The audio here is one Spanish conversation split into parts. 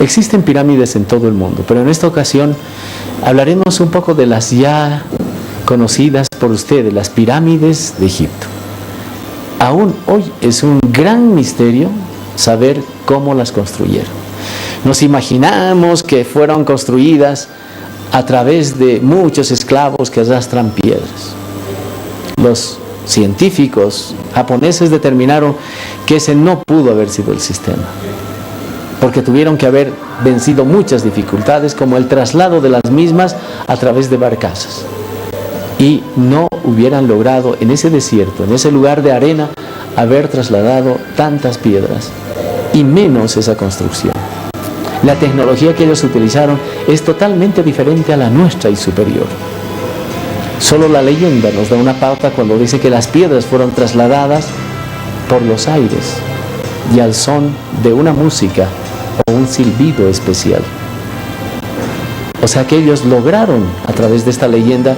Existen pirámides en todo el mundo, pero en esta ocasión hablaremos un poco de las ya conocidas por ustedes, las pirámides de Egipto. Aún hoy es un gran misterio saber cómo las construyeron. Nos imaginamos que fueron construidas a través de muchos esclavos que arrastran piedras. Los científicos japoneses determinaron que ese no pudo haber sido el sistema, porque tuvieron que haber vencido muchas dificultades, como el traslado de las mismas a través de barcazas. Y no hubieran logrado en ese desierto, en ese lugar de arena, haber trasladado tantas piedras, y menos esa construcción. La tecnología que ellos utilizaron es totalmente diferente a la nuestra y superior. Solo la leyenda nos da una pauta cuando dice que las piedras fueron trasladadas por los aires y al son de una música o un silbido especial. O sea que ellos lograron, a través de esta leyenda,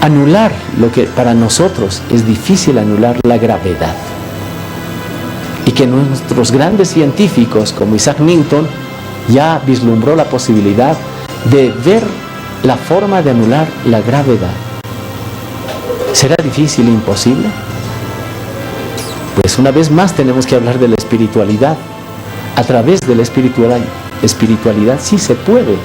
anular lo que para nosotros es difícil anular, la gravedad. Y que nuestros grandes científicos, como Isaac Newton, ya vislumbró la posibilidad de ver la forma de anular la gravedad. ¿Será difícil e imposible? Pues una vez más tenemos que hablar de la espiritualidad. A través de la espiritualidad sí se puede.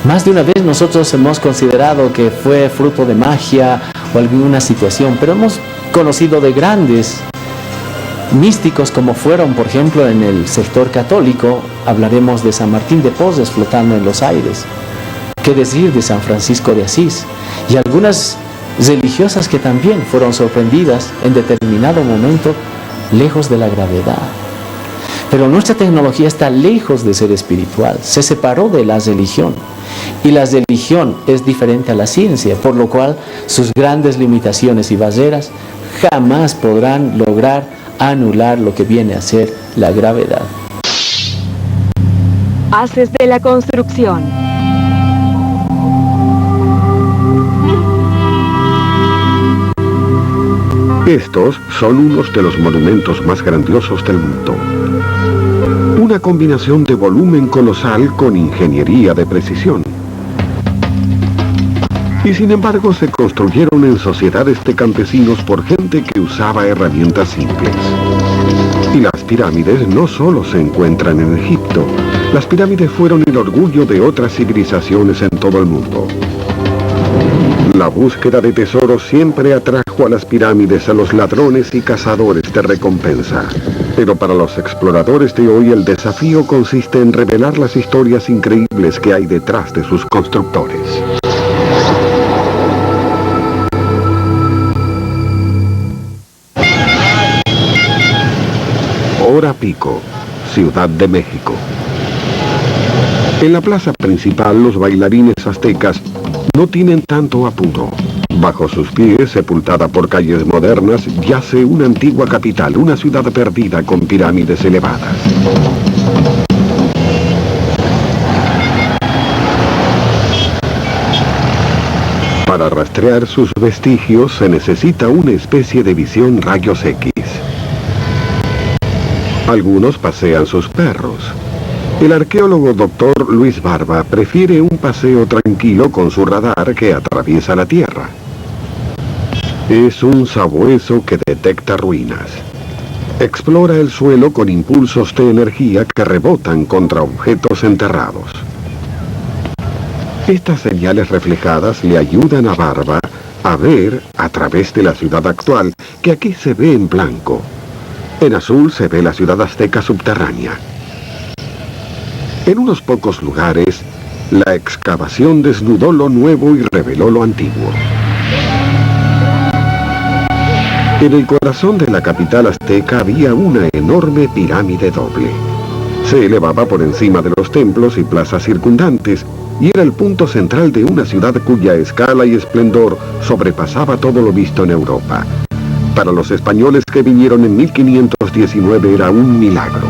Más de una vez nosotros hemos considerado que fue fruto de magia o alguna situación, pero hemos conocido de grandes místicos como fueron, por ejemplo, en el sector católico. Hablaremos de San Martín de Porres flotando en los aires. ¿Qué decir de San Francisco de Asís? Y algunas religiosas que también fueron sorprendidas en determinado momento lejos de la gravedad. Pero nuestra tecnología está lejos de ser espiritual, se separó de la religión, y la religión es diferente a la ciencia, por lo cual sus grandes limitaciones y barreras jamás podrán lograr anular lo que viene a ser la gravedad. Haces de la construcción. Estos son unos de los monumentos más grandiosos del mundo. Una combinación de volumen colosal con ingeniería de precisión. Y sin embargo se construyeron en sociedades de campesinos por gente que usaba herramientas simples. Y las pirámides no solo se encuentran en Egipto. Las pirámides fueron el orgullo de otras civilizaciones en todo el mundo. La búsqueda de tesoros siempre atrajo a las pirámides a los ladrones y cazadores de recompensa. Pero para los exploradores de hoy el desafío consiste en revelar las historias increíbles que hay detrás de sus constructores. Hora pico, Ciudad de México. En la plaza principal, los bailarines aztecas no tienen tanto apuro. Bajo sus pies, sepultada por calles modernas, yace una antigua capital, una ciudad perdida con pirámides elevadas. Para rastrear sus vestigios se necesita una especie de visión rayos X. Algunos pasean sus perros. El arqueólogo Dr. Luis Barba prefiere un paseo tranquilo con su radar que atraviesa la Tierra. Es un sabueso que detecta ruinas. Explora el suelo con impulsos de energía que rebotan contra objetos enterrados. Estas señales reflejadas le ayudan a Barba a ver, a través de la ciudad actual, que aquí se ve en blanco. En azul se ve la ciudad azteca subterránea. En unos pocos lugares, la excavación desnudó lo nuevo y reveló lo antiguo. En el corazón de la capital azteca había una enorme pirámide doble. Se elevaba por encima de los templos y plazas circundantes, y era el punto central de una ciudad cuya escala y esplendor sobrepasaba todo lo visto en Europa. Para los españoles que vinieron en 1519 era un milagro.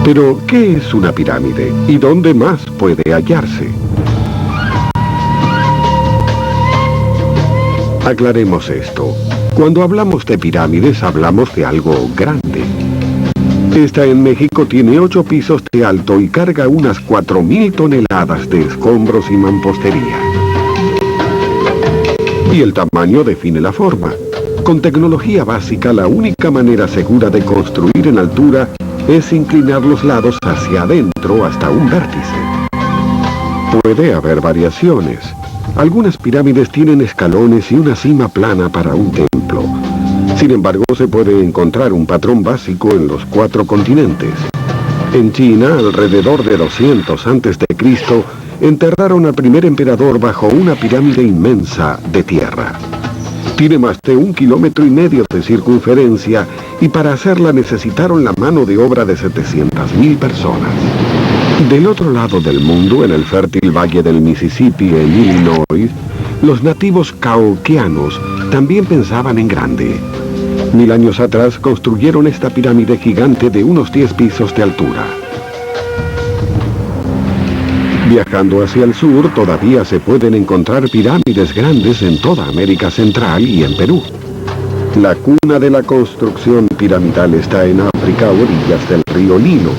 Pero, ¿qué es una pirámide? ¿Y dónde más puede hallarse? Aclaremos esto. Cuando hablamos de pirámides, hablamos de algo grande. Esta en México tiene 8 pisos de alto y carga unas 4.000 toneladas de escombros y mampostería. Y el tamaño define la forma. Con tecnología básica, la única manera segura de construir en altura es inclinar los lados hacia adentro hasta un vértice. Puede haber variaciones. Algunas pirámides tienen escalones y una cima plana para un templo. Sin embargo, se puede encontrar un patrón básico en los 4 continentes. En China, alrededor de 200 a.C., enterraron al primer emperador bajo una pirámide inmensa de tierra. Tiene más de 1,5 kilómetros de circunferencia y para hacerla necesitaron la mano de obra de 700.000 personas. Del otro lado del mundo, en el fértil valle del Mississippi, en Illinois, los nativos cahokianos también pensaban en grande. 1000 años atrás construyeron esta pirámide gigante de unos 10 pisos de altura. Viajando hacia el sur, todavía se pueden encontrar pirámides grandes en toda América Central y en Perú. La cuna de la construcción piramidal está en África, a orillas del río Nilo.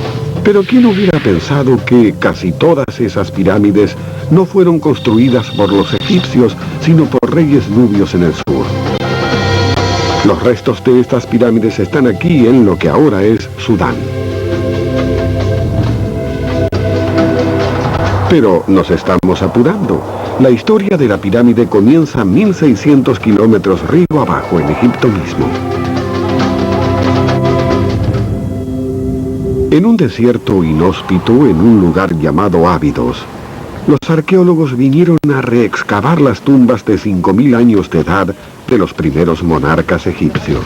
Pero ¿quién hubiera pensado que casi todas esas pirámides no fueron construidas por los egipcios, sino por reyes nubios en el sur? Los restos de estas pirámides están aquí en lo que ahora es Sudán. Pero nos estamos apurando. La historia de la pirámide comienza 1.600 kilómetros río abajo en Egipto mismo. En un desierto inhóspito, en un lugar llamado Ábidos, los arqueólogos vinieron a reexcavar las tumbas de 5.000 años de edad de los primeros monarcas egipcios.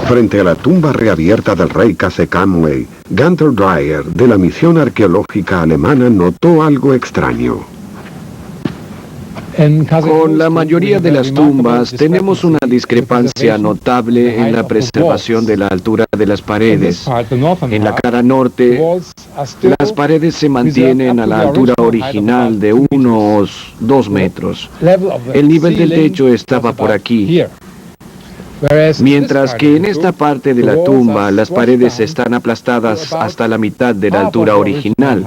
Frente a la tumba reabierta del rey Khase-Kamui, Gunther Dreyer, de la misión arqueológica alemana, notó algo extraño. Con la mayoría de las tumbas tenemos una discrepancia notable en la preservación de la altura de las paredes. En la cara norte, las paredes se mantienen a la altura original de unos 2 metros. El nivel del techo estaba por aquí. Mientras que en esta parte de la tumba las paredes están aplastadas hasta la mitad de la altura original.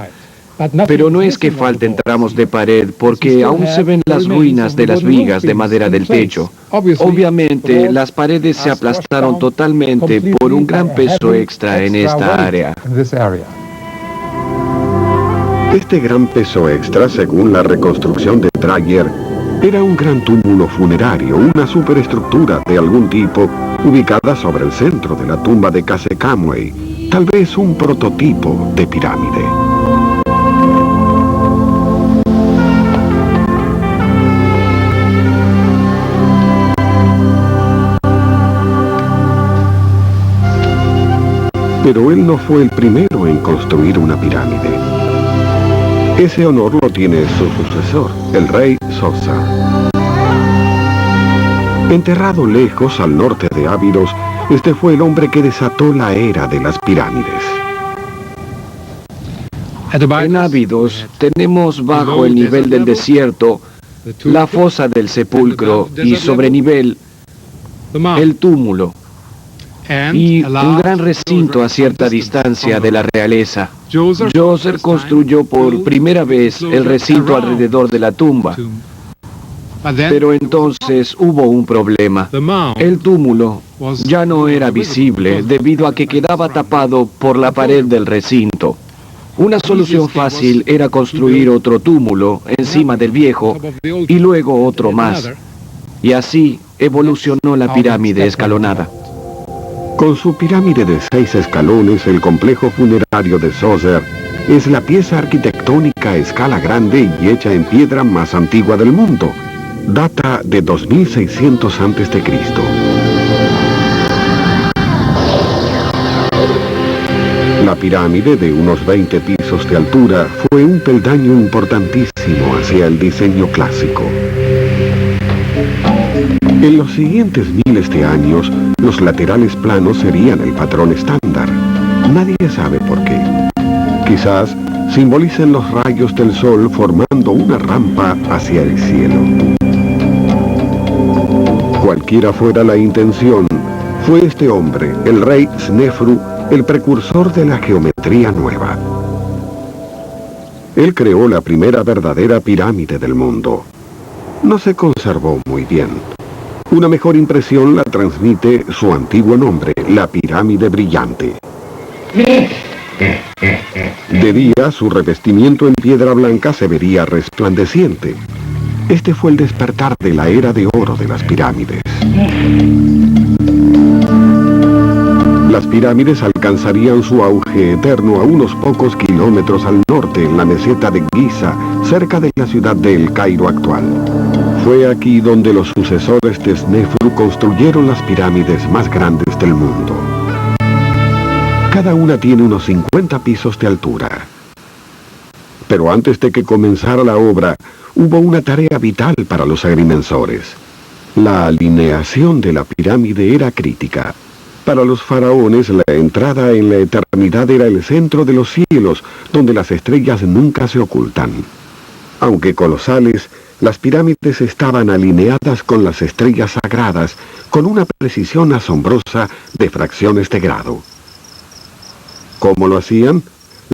Pero no es que falten tramos de pared, porque aún se ven las ruinas de las vigas de madera del techo. Obviamente, las paredes se aplastaron totalmente por un gran peso extra en esta área. Este gran peso extra, según la reconstrucción de Dreyer, era un gran túmulo funerario, una superestructura de algún tipo, ubicada sobre el centro de la tumba de Khase-Kamui, tal vez un prototipo de pirámide. Pero él no fue el primero en construir una pirámide. Ese honor lo tiene su sucesor, el rey Sosar. Enterrado lejos al norte de Ábidos, este fue el hombre que desató la era de las pirámides. En Ábidos tenemos bajo el nivel del desierto la fosa del sepulcro y sobre nivel el túmulo y un gran recinto a cierta distancia de la realeza. Djoser construyó por primera vez el recinto alrededor de la tumba. Pero entonces hubo un problema. El túmulo ya no era visible debido a que quedaba tapado por la pared del recinto. Una solución fácil era construir otro túmulo encima del viejo y luego otro más. Y así evolucionó la pirámide escalonada. Con su pirámide de 6 escalones, el complejo funerario de Djoser es la pieza arquitectónica a escala grande y hecha en piedra más antigua del mundo. Data de 2600 a.C. La pirámide, de unos 20 pisos de altura, fue un peldaño importantísimo hacia el diseño clásico. En los siguientes miles de años, los laterales planos serían el patrón estándar. Nadie sabe por qué. Quizás simbolicen los rayos del sol formando una rampa hacia el cielo. Cualquiera fuera la intención, fue este hombre, el rey Snefru, el precursor de la geometría nueva. Él creó la primera verdadera pirámide del mundo. No se conservó muy bien. Una mejor impresión la transmite su antiguo nombre, la pirámide brillante. De día, su revestimiento en piedra blanca se vería resplandeciente. Este fue el despertar de la era de oro de las pirámides. Las pirámides alcanzarían su auge eterno a unos pocos kilómetros al norte, en la meseta de Giza, cerca de la ciudad de El Cairo actual. Fue aquí donde los sucesores de Snefru construyeron las pirámides más grandes del mundo. Cada una tiene unos 50 pisos de altura. Pero antes de que comenzara la obra, hubo una tarea vital para los agrimensores. La alineación de la pirámide era crítica. Para los faraones, la entrada en la eternidad era el centro de los cielos, donde las estrellas nunca se ocultan. Aunque colosales, las pirámides estaban alineadas con las estrellas sagradas, con una precisión asombrosa de fracciones de grado. ¿Cómo lo hacían?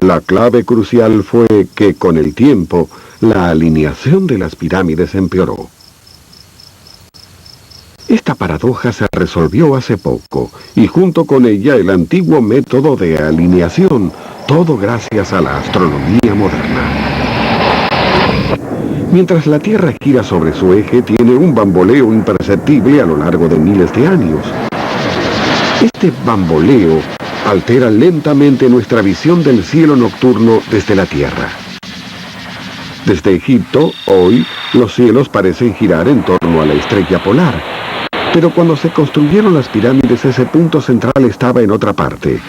La clave crucial fue que, con el tiempo, la alineación de las pirámides empeoró. Esta paradoja se resolvió hace poco, y junto con ella el antiguo método de alineación, todo gracias a la astronomía moderna. Mientras la Tierra gira sobre su eje, tiene un bamboleo imperceptible a lo largo de miles de años. Este bamboleo altera lentamente nuestra visión del cielo nocturno desde la Tierra. Desde Egipto, hoy, los cielos parecen girar en torno a la estrella polar. Pero cuando se construyeron las pirámides, ese punto central estaba en otra parte.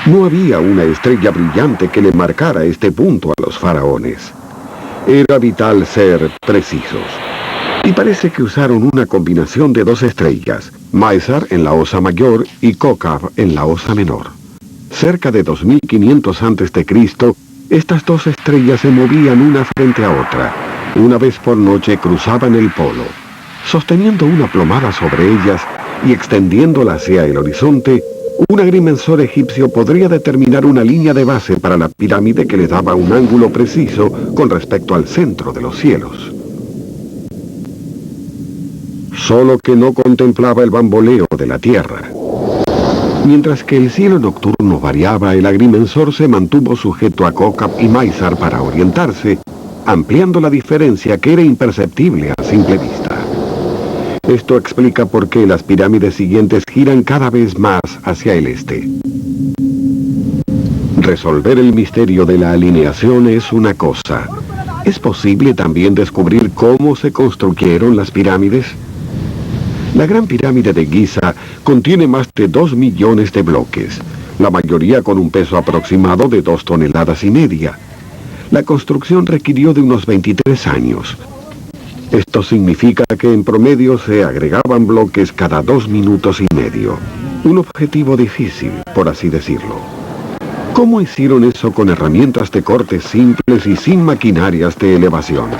No había una estrella brillante que le marcara este punto a los faraones. Era vital ser precisos. Y parece que usaron una combinación de dos estrellas, Maizar en la Osa Mayor y Kokab en la Osa Menor. Cerca de 2500 a.C., estas dos estrellas se movían una frente a otra. Una vez por noche cruzaban el polo. Sosteniendo una plomada sobre ellas y extendiéndola hacia el horizonte, un agrimensor egipcio podría determinar una línea de base para la pirámide que le daba un ángulo preciso con respecto al centro de los cielos. Solo que no contemplaba el bamboleo de la Tierra. Mientras que el cielo nocturno variaba, el agrimensor se mantuvo sujeto a Kokab y Maizar para orientarse, ampliando la diferencia que era imperceptible a simple vista. Esto explica por qué las pirámides siguientes giran cada vez más hacia el este. Resolver el misterio de la alineación es una cosa. ¿Es posible también descubrir cómo se construyeron las pirámides? La Gran Pirámide de Giza contiene más de 2 millones de bloques, la mayoría con un peso aproximado de 2,5 toneladas. La construcción requirió de unos 23 años. Esto significa que en promedio se agregaban bloques cada 2,5 minutos. Un objetivo difícil, por así decirlo. ¿Cómo hicieron eso con herramientas de corte simples y sin maquinarias de elevación?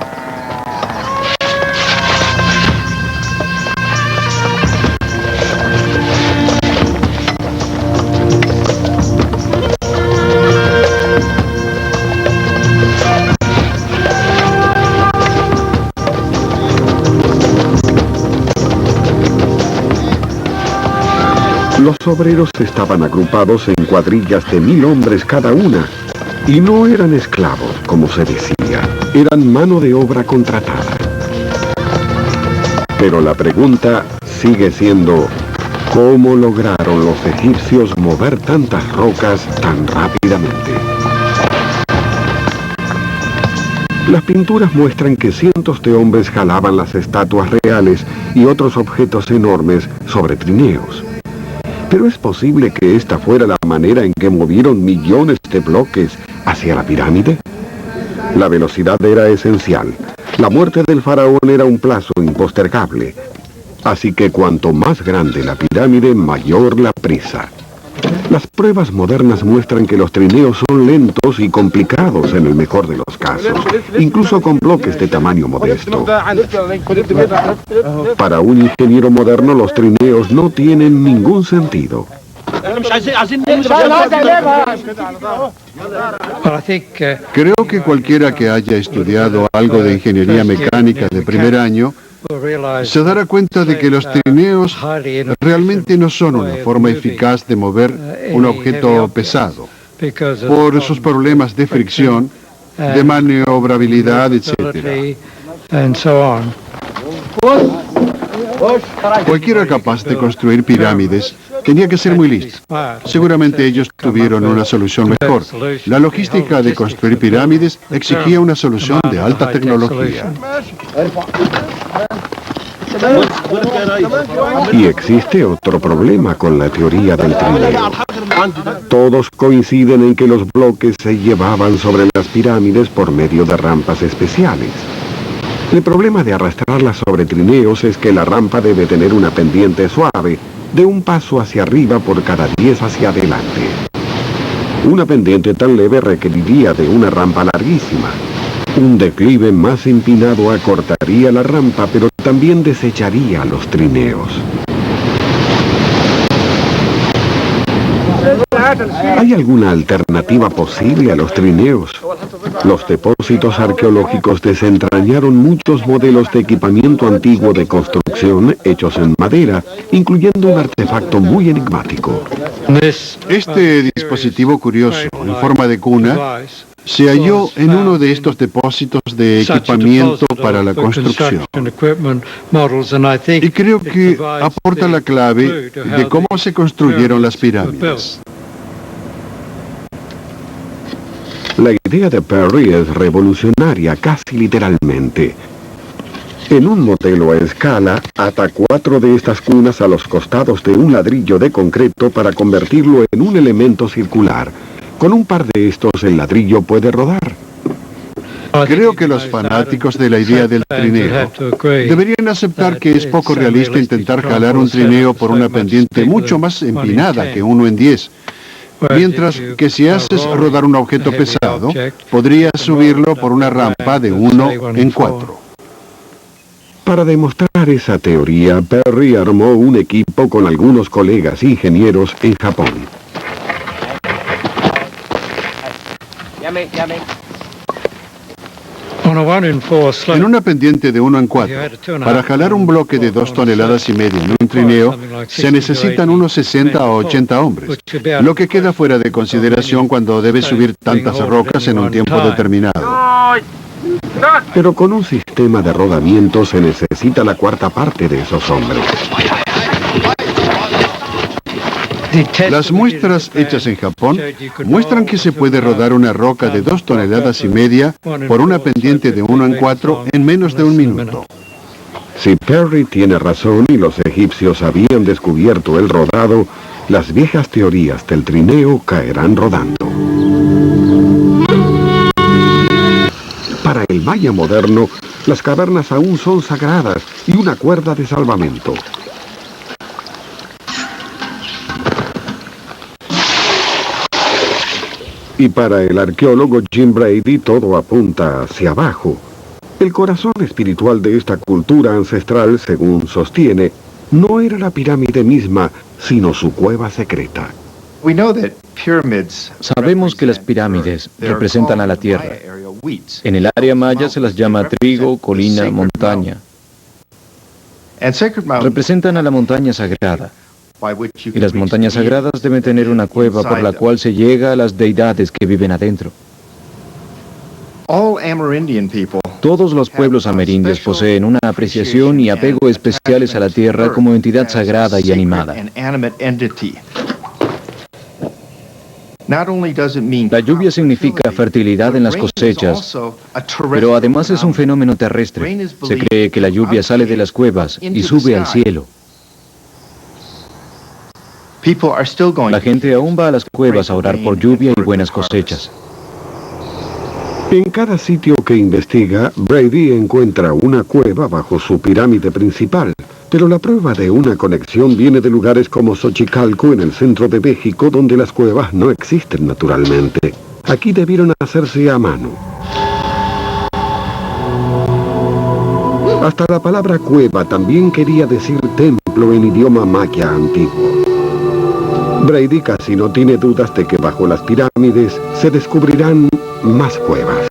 Los obreros estaban agrupados en cuadrillas de 1000 hombres cada una, y no eran esclavos, como se decía, eran mano de obra contratada. Pero la pregunta sigue siendo, ¿cómo lograron los egipcios mover tantas rocas tan rápidamente? Las pinturas muestran que cientos de hombres jalaban las estatuas reales y otros objetos enormes sobre trineos. ¿Pero es posible que esta fuera la manera en que movieron millones de bloques hacia la pirámide? La velocidad era esencial. La muerte del faraón era un plazo impostergable. Así que cuanto más grande la pirámide, mayor la prisa. Las pruebas modernas muestran que los trineos son lentos y complicados en el mejor de los casos, incluso con bloques de tamaño modesto. Para un ingeniero moderno, los trineos no tienen ningún sentido. Creo que cualquiera que haya estudiado algo de ingeniería mecánica de primer año se dará cuenta de que los trineos realmente no son una forma eficaz de mover un objeto pesado, por sus problemas de fricción, de maniobrabilidad, etc. Cualquiera capaz de construir pirámides tenía que ser muy listo. Seguramente ellos tuvieron una solución mejor. La logística de construir pirámides exigía una solución de alta tecnología. Y existe otro problema con la teoría del trineo. Todos coinciden en que los bloques se llevaban sobre las pirámides por medio de rampas especiales. El problema de arrastrarlas sobre trineos es que la rampa debe tener una pendiente suave, de un paso hacia arriba por cada 10 hacia adelante. Una pendiente tan leve requeriría de una rampa larguísima. Un declive más empinado acortaría la rampa, pero también desecharía los trineos. ¿Hay alguna alternativa posible a los trineos? Los depósitos arqueológicos desentrañaron muchos modelos de equipamiento antiguo de construcción hechos en madera, incluyendo un artefacto muy enigmático. Este dispositivo curioso, en forma de cuna, se halló en uno de estos depósitos de equipamiento para la construcción. Y creo que aporta la clave de cómo se construyeron las pirámides. La idea de Perry es revolucionaria, casi literalmente. En un modelo a escala, ata 4 de estas cunas a los costados de un ladrillo de concreto para convertirlo en un elemento circular. Con un par de estos, el ladrillo puede rodar. Creo que los fanáticos de la idea del trineo deberían aceptar que es poco realista intentar jalar un trineo por una pendiente mucho más empinada que 1 en 10. Mientras que si haces rodar un objeto pesado, podrías subirlo por una rampa de 1 en 4. Para demostrar esa teoría, Perry armó un equipo con algunos colegas ingenieros en Japón. En una pendiente de 1 en 4, para jalar un bloque de 2,5 toneladas en un trineo, se necesitan unos 60 o 80 hombres, lo que queda fuera de consideración cuando debes subir tantas rocas en un tiempo determinado. Pero con un sistema de rodamiento se necesita la cuarta parte de esos hombres. Las muestras hechas en Japón muestran que se puede rodar una roca de 2,5 toneladas por una pendiente de 1 en 4 en menos de 1 minuto. Si Perry tiene razón y los egipcios habían descubierto el rodado, las viejas teorías del trineo caerán rodando. Para el maya moderno, las cavernas aún son sagradas y una cuerda de salvamento. Y para el arqueólogo Jim Brady todo apunta hacia abajo. El corazón espiritual de esta cultura ancestral, según sostiene, no era la pirámide misma, sino su cueva secreta. Sabemos que las pirámides representan a la tierra. En el área maya se las llama trigo, colina, montaña. Representan a la montaña sagrada. Y las montañas sagradas deben tener una cueva por la cual se llega a las deidades que viven adentro. Todos los pueblos amerindios poseen una apreciación y apego especiales a la tierra como entidad sagrada y animada. La lluvia significa fertilidad en las cosechas, pero además es un fenómeno terrestre. Se cree que la lluvia sale de las cuevas y sube al cielo. La gente aún va a las cuevas a orar por lluvia y buenas cosechas. En cada sitio que investiga, Brady encuentra una cueva bajo su pirámide principal, Pero la prueba de una conexión viene de lugares como Xochicalco, en el centro de México, donde las cuevas no existen naturalmente. Aquí debieron hacerse a mano. Hasta la palabra cueva también quería decir templo en idioma maya antiguo. Brady casi no tiene dudas de que bajo las pirámides se descubrirán más cuevas.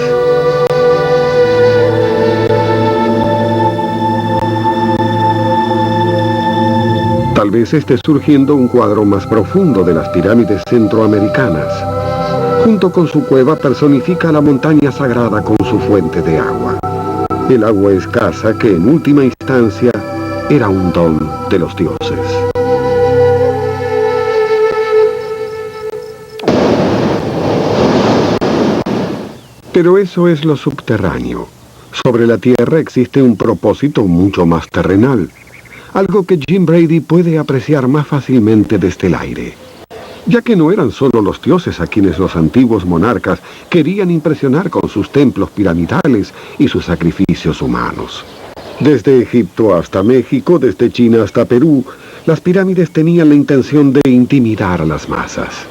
Tal vez esté surgiendo un cuadro más profundo de las pirámides centroamericanas. Junto con su cueva personifica la montaña sagrada con su fuente de agua. El agua escasa que en última instancia era un don de los dioses. Pero eso es lo subterráneo. Sobre la tierra existe un propósito mucho más terrenal. Algo que Jim Brady puede apreciar más fácilmente desde el aire. Ya que no eran solo los dioses a quienes los antiguos monarcas querían impresionar con sus templos piramidales y sus sacrificios humanos. Desde Egipto hasta México, desde China hasta Perú, las pirámides tenían la intención de intimidar a las masas.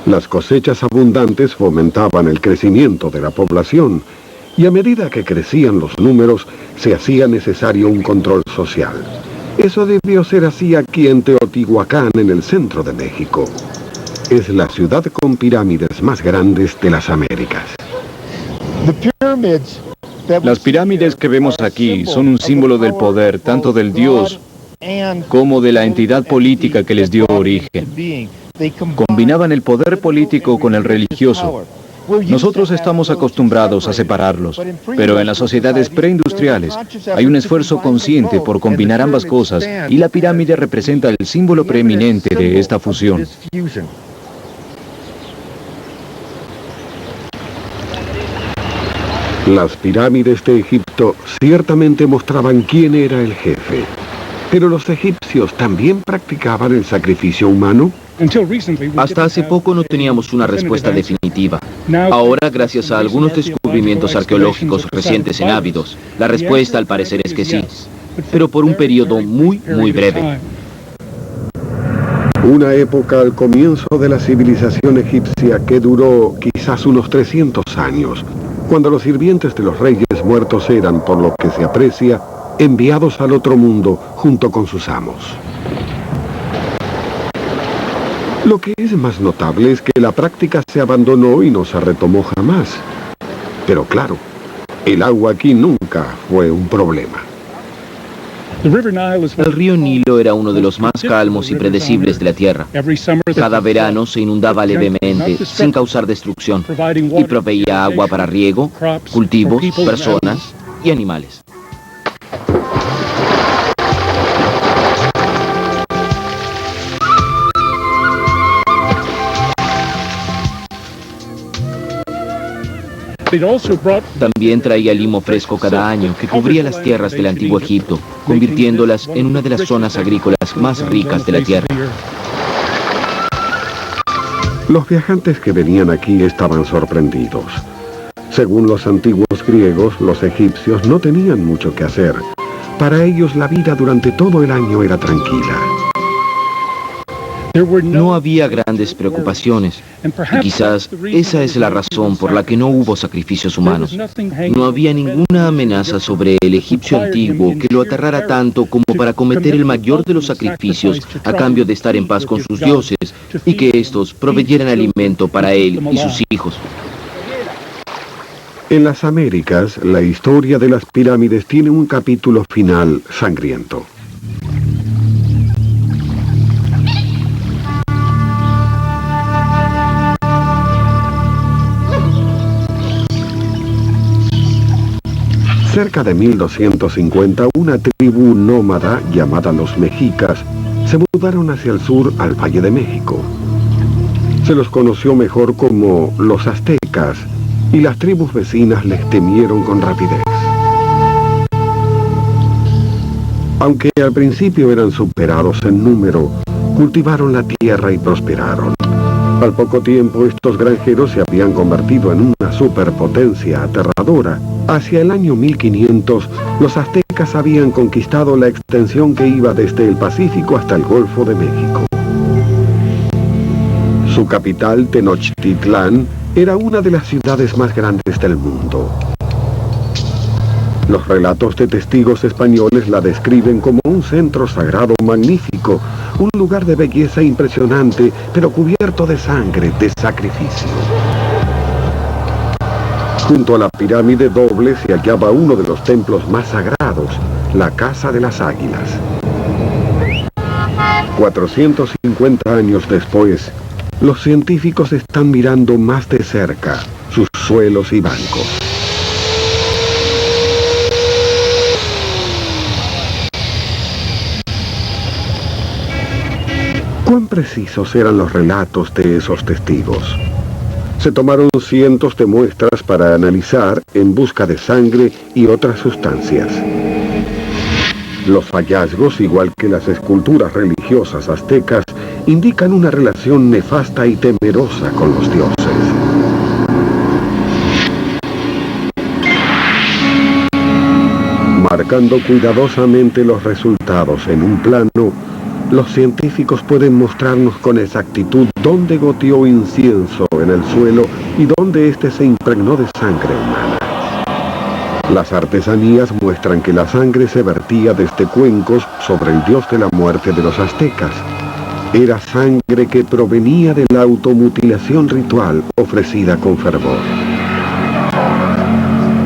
Las cosechas abundantes fomentaban el crecimiento de la población, y a medida que crecían los números, se hacía necesario un control social. Eso debió ser así aquí en Teotihuacán, en el centro de México. Es la ciudad con pirámides más grandes de las Américas. Las pirámides que vemos aquí son un símbolo del poder, tanto del Dios como de la entidad política que les dio origen. Combinaban el poder político con el religioso. Nosotros estamos acostumbrados a separarlos, pero en las sociedades preindustriales hay un esfuerzo consciente por combinar ambas cosas y la pirámide representa el símbolo preeminente de esta fusión. Las pirámides de Egipto ciertamente mostraban quién era el jefe. Pero los egipcios también practicaban el sacrificio humano. Hasta hace poco no teníamos una respuesta definitiva. Ahora, gracias a algunos descubrimientos arqueológicos recientes en Ábidos, la respuesta al parecer es que sí, pero por un periodo muy breve. Una época al comienzo de la civilización egipcia que duró quizás unos 300 años, cuando los sirvientes de los reyes muertos eran, por lo que se aprecia, enviados al otro mundo junto con sus amos. Lo que es más notable es que la práctica se abandonó y no se retomó jamás. Pero claro, el agua aquí nunca fue un problema. El río Nilo era uno de los más calmos y predecibles de la tierra. Cada verano se inundaba levemente, sin causar destrucción, y proveía agua para riego, cultivos, personas y animales. También traía limo fresco cada año que cubría las tierras del antiguo Egipto, convirtiéndolas en una de las zonas agrícolas más ricas de la tierra. Los viajantes que venían aquí estaban sorprendidos. Según los antiguos griegos, los egipcios no tenían mucho que hacer. Para ellos la vida durante todo el año era tranquila. No había grandes preocupaciones, y quizás esa es la razón por la que no hubo sacrificios humanos. No había ninguna amenaza sobre el egipcio antiguo que lo aterrara tanto como para cometer el mayor de los sacrificios a cambio de estar en paz con sus dioses y que estos proveyeran alimento para él y sus hijos. En las Américas, la historia de las pirámides tiene un capítulo final sangriento. Cerca de 1250, una tribu nómada llamada los mexicas se mudaron hacia el sur al Valle de México. Se los conoció mejor como los aztecas y las tribus vecinas les temieron con rapidez. Aunque al principio eran superados en número, cultivaron la tierra y prosperaron. Al poco tiempo estos granjeros se habían convertido en una superpotencia aterradora Hacia el año 1500, los aztecas habían conquistado la extensión que iba desde el Pacífico hasta el Golfo de México. Su capital, Tenochtitlán, era una de las ciudades más grandes del mundo. Los relatos de testigos españoles la describen como un centro sagrado magnífico, un lugar de belleza impresionante, pero cubierto de sangre, de sacrificio. Junto a la pirámide doble se hallaba uno de los templos más sagrados, la Casa de las Águilas. 450 años después, los científicos están mirando más de cerca sus suelos y bancos. ¿Cuán precisos eran los relatos de esos testigos? Se tomaron cientos de muestras para analizar en busca de sangre y otras sustancias. Los hallazgos, igual que las esculturas religiosas aztecas, indican una relación nefasta y temerosa con los dioses. Marcando cuidadosamente los resultados en un plano, los científicos pueden mostrarnos con exactitud dónde goteó incienso en el suelo y dónde éste se impregnó de sangre humana. Las artesanías muestran que la sangre se vertía desde cuencos sobre el dios de la muerte de los aztecas. Era sangre que provenía de la automutilación ritual ofrecida con fervor.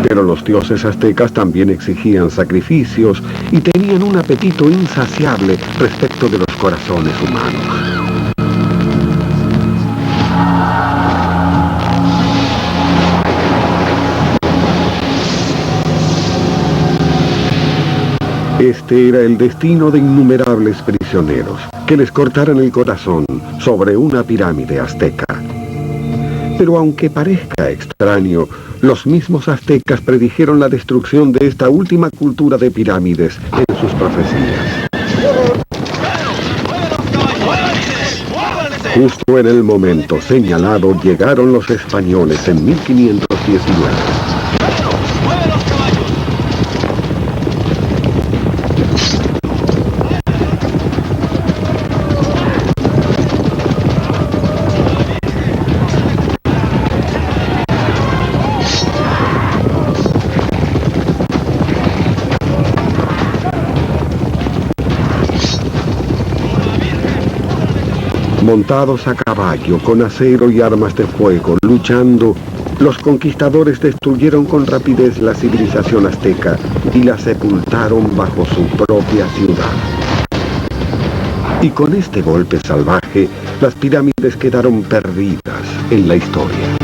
Pero los dioses aztecas también exigían sacrificios y tenían un apetito insaciable respecto de los corazones humanos. Este era el destino de innumerables prisioneros, que les cortaran el corazón sobre una pirámide azteca. Pero aunque parezca extraño, los mismos aztecas predijeron la destrucción de esta última cultura de pirámides en sus profecías. Justo en el momento señalado llegaron los españoles en 1519. Montados a caballo, con acero y armas de fuego, luchando, los conquistadores destruyeron con rapidez la civilización azteca y la sepultaron bajo su propia ciudad. Y con este golpe salvaje, las pirámides quedaron perdidas en la historia.